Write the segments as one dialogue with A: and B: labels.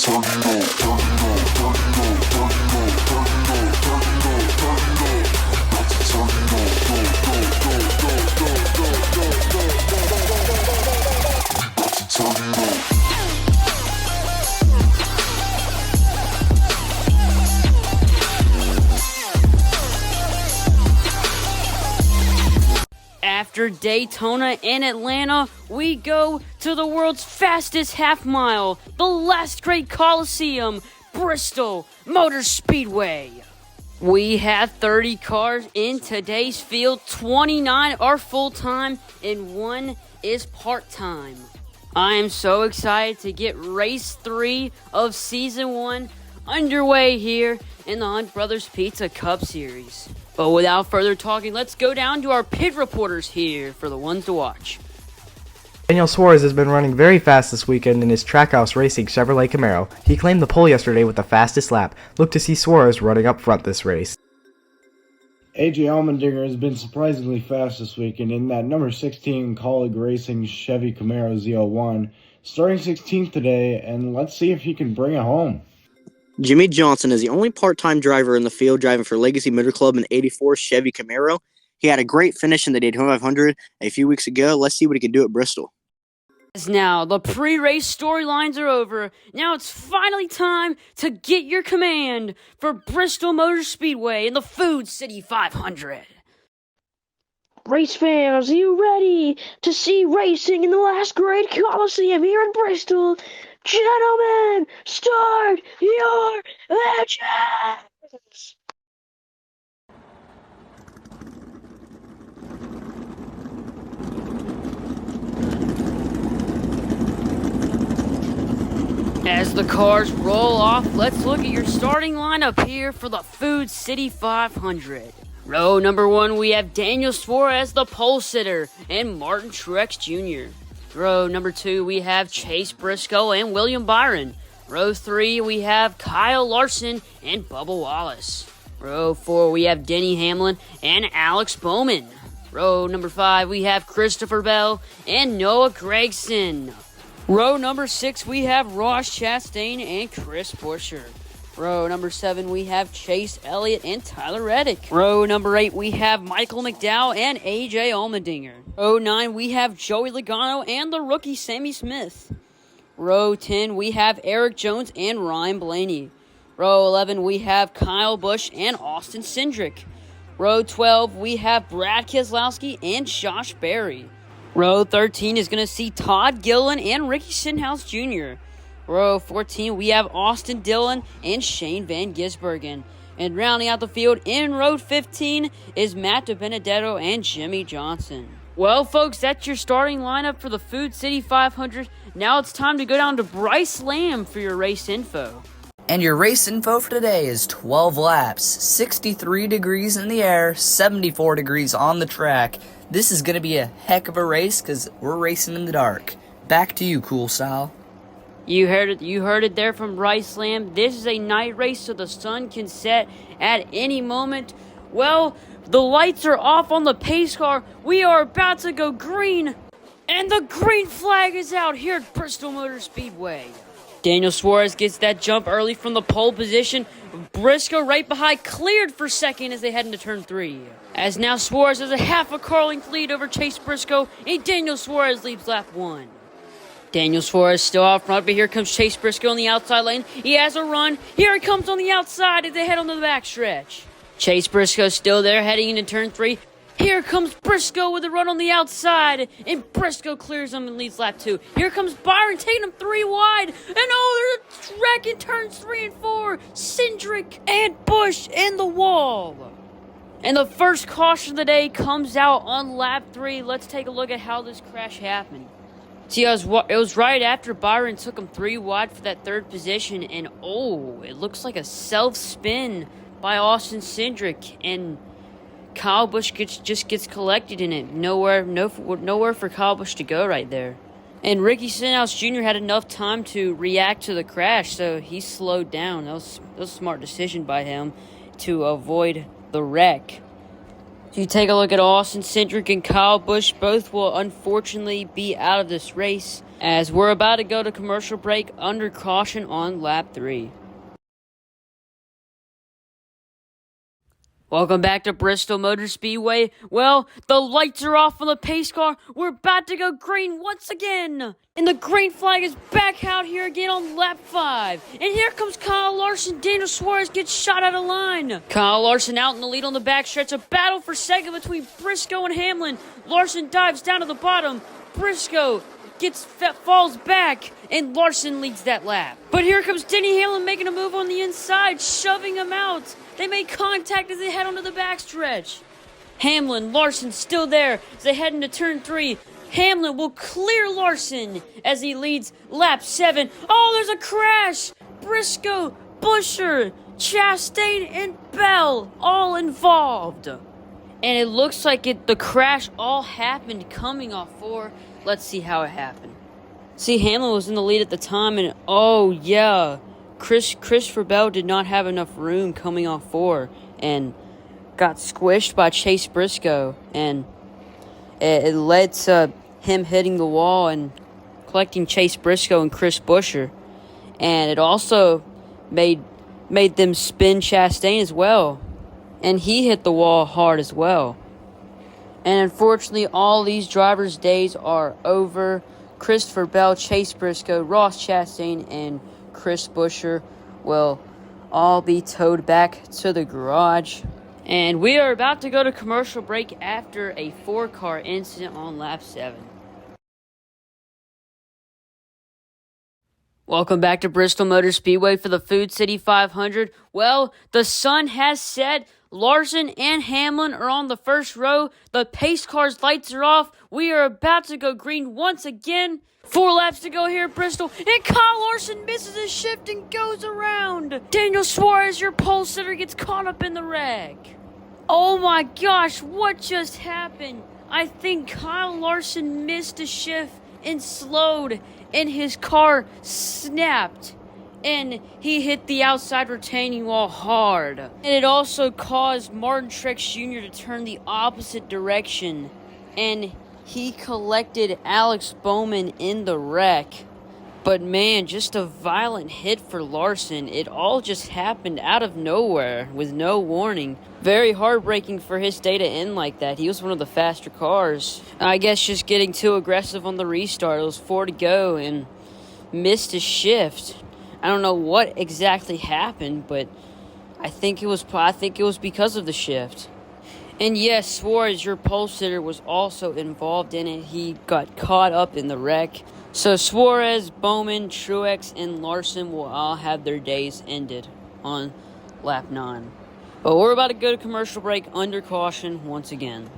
A: After Daytona and Atlanta, we go to the world's fastest half mile, the Last Great Coliseum, Bristol Motor Speedway. We have 30 cars in today's field, 29 are full-time, and 1 is part-time. I am so excited to get race 3 of season 1 underway here in the Hunt Brothers Pizza Cup Series. But without further talking, let's go down to our pit reporters here for the ones to watch.
B: Daniel Suarez has been running very fast this weekend in his Trackhouse Racing Chevrolet Camaro. He claimed the pole yesterday with the fastest lap. Look to see Suarez running up front this race.
C: AJ Allmendinger has been surprisingly fast this weekend in that number 16 Colleague Racing Chevy Camaro Z01, starting 16th today, and let's see if he can bring it home.
D: Jimmy Johnson is the only part-time driver in the field driving for Legacy Motor Club in 84 Chevy Camaro. He had a great finish in the Daytona 500 a few weeks ago. Let's see what he can do at Bristol.
A: Now, the pre-race storylines are over. Now it's finally time to get your command for Bristol Motor Speedway in the Food City 500.
E: Race fans, are you ready to see racing in the Last Great Coliseum here in Bristol? Gentlemen, start your engines!
A: As the cars roll off, let's look at your starting lineup here for the Food City 500. Row number 1, we have Daniel Suarez, the pole sitter, and Martin Truex Jr. Row number 2, we have Chase Briscoe and William Byron. Row 3, we have Kyle Larson and Bubba Wallace. Row 4, we have Denny Hamlin and Alex Bowman. Row number 5, we have Christopher Bell and Noah Gragson. Row number 6, we have Ross Chastain and Chris Buescher. Row number 7, we have Chase Elliott and Tyler Reddick. Row number 8, we have Michael McDowell and AJ Allmendinger. Row 9, we have Joey Logano and the rookie Sammy Smith. Row 10, we have Eric Jones and Ryan Blaney. Row 11, we have Kyle Busch and Austin Cindric. Row 12, we have Brad Keselowski and Josh Berry. Row 13 is going to see Todd Gilliland and Ricky Stenhouse Jr. Row 14, we have Austin Dillon and Shane Van Gisbergen. And rounding out the field in row 15 is Matt DiBenedetto and Jimmy Johnson. Well, folks, that's your starting lineup for the Food City 500. Now it's time to go down to Bryce Lamb for your race info.
F: And your race info for today is 12 laps, 63 degrees in the air, 74 degrees on the track. This is going to be a heck of a race because we're racing in the dark. Back to you, Cool Sal.
A: You heard it there from Bryce Lamb. This is a night race, so the sun can set at any moment. Well, the lights are off on the pace car. We are about to go green, and the green flag is out here at Bristol Motor Speedway. Daniel Suarez gets that jump early from the pole position. Briscoe right behind, cleared for second as they head into turn 3. As now Suarez has a half a car length lead over Chase Briscoe, and Daniel Suarez leads lap 1. Daniel Suarez still out front, but here comes Chase Briscoe on the outside lane. He has a run. Here he comes on the outside as they head onto the backstretch. Chase Briscoe still there heading into turn 3. Here comes Briscoe with a run on the outside, and Briscoe clears him and leads lap 2. Here comes Byron taking him 3 wide, and oh, there's a wreck in turns 3 and 4. Cindric and Busch in the wall. And the first caution of the day comes out on lap 3. Let's take a look at how this crash happened. See, it was right after Byron took him 3 wide for that third position, and oh, it looks like a self-spin by Austin Cindric, and Kyle Busch just gets collected in it. Nowhere for Kyle Busch to go right there. And Ricky Stenhouse Jr. had enough time to react to the crash, so he slowed down. That was a smart decision by him to avoid the wreck. So you take a look at Austin Cindric and Kyle Busch. Both will unfortunately be out of this race as we're about to go to commercial break under caution on lap 3. Welcome back to Bristol Motor Speedway. Well, the lights are off on the pace car. We're about to go green once again. And the green flag is back out here again on lap 5. And here comes Kyle Larson. Daniel Suarez gets shot out of line. Kyle Larson out in the lead on the backstretch. A battle for second between Briscoe and Hamlin. Larson dives down to the bottom. Briscoe falls back, and Larson leads that lap. But here comes Denny Hamlin making a move on the inside, shoving him out. They make contact as they head onto the backstretch. Hamlin, Larson still there as they head into turn 3. Hamlin will clear Larson as he leads lap 7. Oh, there's a crash! Briscoe, Buescher, Chastain, and Bell all involved. And it looks like the crash all happened coming off 4. Let's see how it happened. See, Hamlin was in the lead at the time, and oh yeah, Christopher Bell did not have enough room coming off 4 and got squished by Chase Briscoe, and it led to him hitting the wall and collecting Chase Briscoe and Chris Buescher, and it also made them spin Chastain as well, and he hit the wall hard as well. And unfortunately, all these drivers' days are over. Christopher Bell, Chase Briscoe, Ross Chastain, and Chris Buescher will all be towed back to the garage. And we are about to go to commercial break after a 4-car incident on lap 7. Welcome back to Bristol Motor Speedway for the Food City 500. Well, the sun has set. Larson and Hamlin are on the first row. The pace car's lights are off. We are about to go green once again. 4 laps to go here at Bristol. And Kyle Larson misses his shift and goes around. Daniel Suarez, your pole sitter, gets caught up in the wreck. Oh my gosh, what just happened? I think Kyle Larson missed a shift and slowed, and his car snapped. And he hit the outside retaining wall hard. And it also caused Martin Truex Jr. to turn the opposite direction. And he collected Alex Bowman in the wreck. But man, just a violent hit for Larson. It all just happened out of nowhere with no warning. Very heartbreaking for his day to end like that. He was one of the faster cars. I guess just getting too aggressive on the restart. It was 4 to go and missed his shift. I don't know what exactly happened, but I think it was because of the shift. And yes, Suarez, your pole sitter, was also involved in it. He got caught up in the wreck. So Suarez, Bowman, Truex, and Larson will all have their days ended on lap 9. But we're about to go to commercial break under caution once again.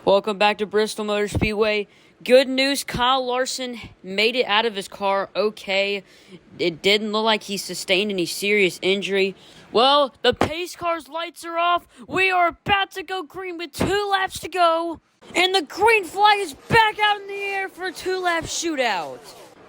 A: Welcome back to Bristol Motor Speedway. Good news, Kyle Larson made it out of his car okay. It didn't look like he sustained any serious injury. Well, the pace car's lights are off. We are about to go green with 2 laps to go. And the green flag is back out in the air for a 2-lap shootout.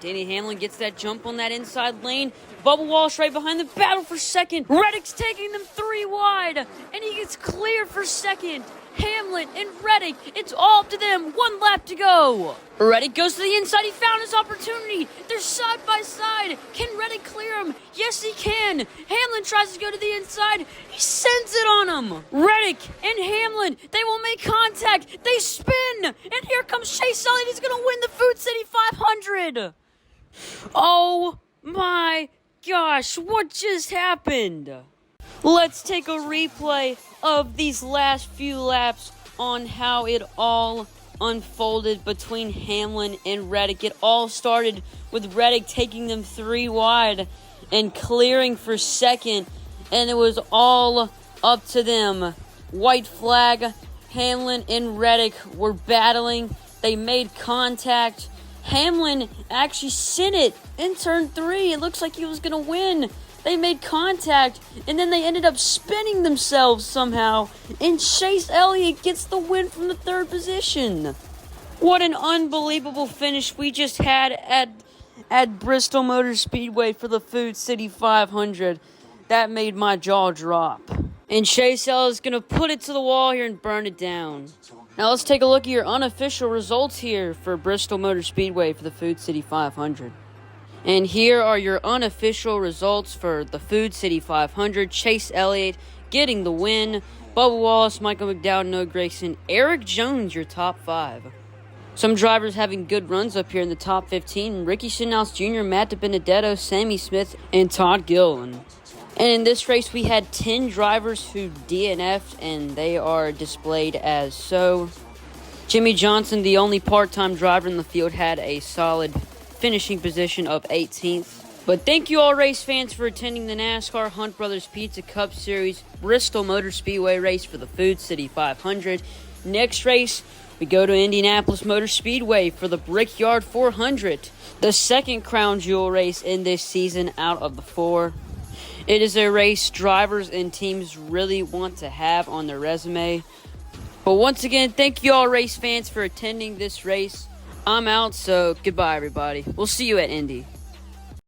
A: Denny Hamlin gets that jump on that inside lane. Bubba Walsh right behind the battle for second. Reddick's taking them 3 wide. And he gets clear for second. Hamlin and Reddick, it's all up to them. 1 lap to go. Reddick goes to the inside. He found his opportunity. They're side by side. Can Reddick clear him? Yes, he can. Hamlin tries to go to the inside. He sends it on him. Reddick and Hamlin, they will make contact. They spin. And here comes Chase Elliott. He's going to win the Food City 500. Oh my gosh, what just happened? Let's take a replay of these last few laps on how it all unfolded between Hamlin and Reddick. It all started with Reddick taking them 3 wide and clearing for second, and it was all up to them. White flag, Hamlin and Reddick were battling. They made contact. Hamlin actually sent it in turn 3. It looks like he was going to win. They made contact, and then they ended up spinning themselves somehow, and Chase Elliott gets the win from the 3rd position. What an unbelievable finish we just had at Bristol Motor Speedway for the Food City 500. That made my jaw drop. And Chase Elliott is going to put it to the wall here and burn it down. Now let's take a look at your unofficial results here for Bristol Motor Speedway for the Food City 500. And here are your unofficial results for the Food City 500. Chase Elliott getting the win. Bubba Wallace, Michael McDowell, Noah Gragson, Eric Jones, your top 5. Some drivers having good runs up here in the top 15. Ricky Stenhouse Jr., Matt DiBenedetto, Sammy Smith, and Todd Gilliland. And in this race, we had 10 drivers who DNF'd, and they are displayed as so. Jimmy Johnson, the only part-time driver in the field, had a solid finishing position of 18th. But thank you all race fans for attending the NASCAR Hunt Brothers Pizza Cup Series Bristol Motor Speedway race for the Food City 500. Next race, we go to Indianapolis Motor Speedway for the Brickyard 400, the second crown jewel race in this season out of the 4. It is a race drivers and teams really want to have on their resume. But once again, thank you all race fans for attending this race. I'm out, so goodbye everybody. We'll see you at Indy.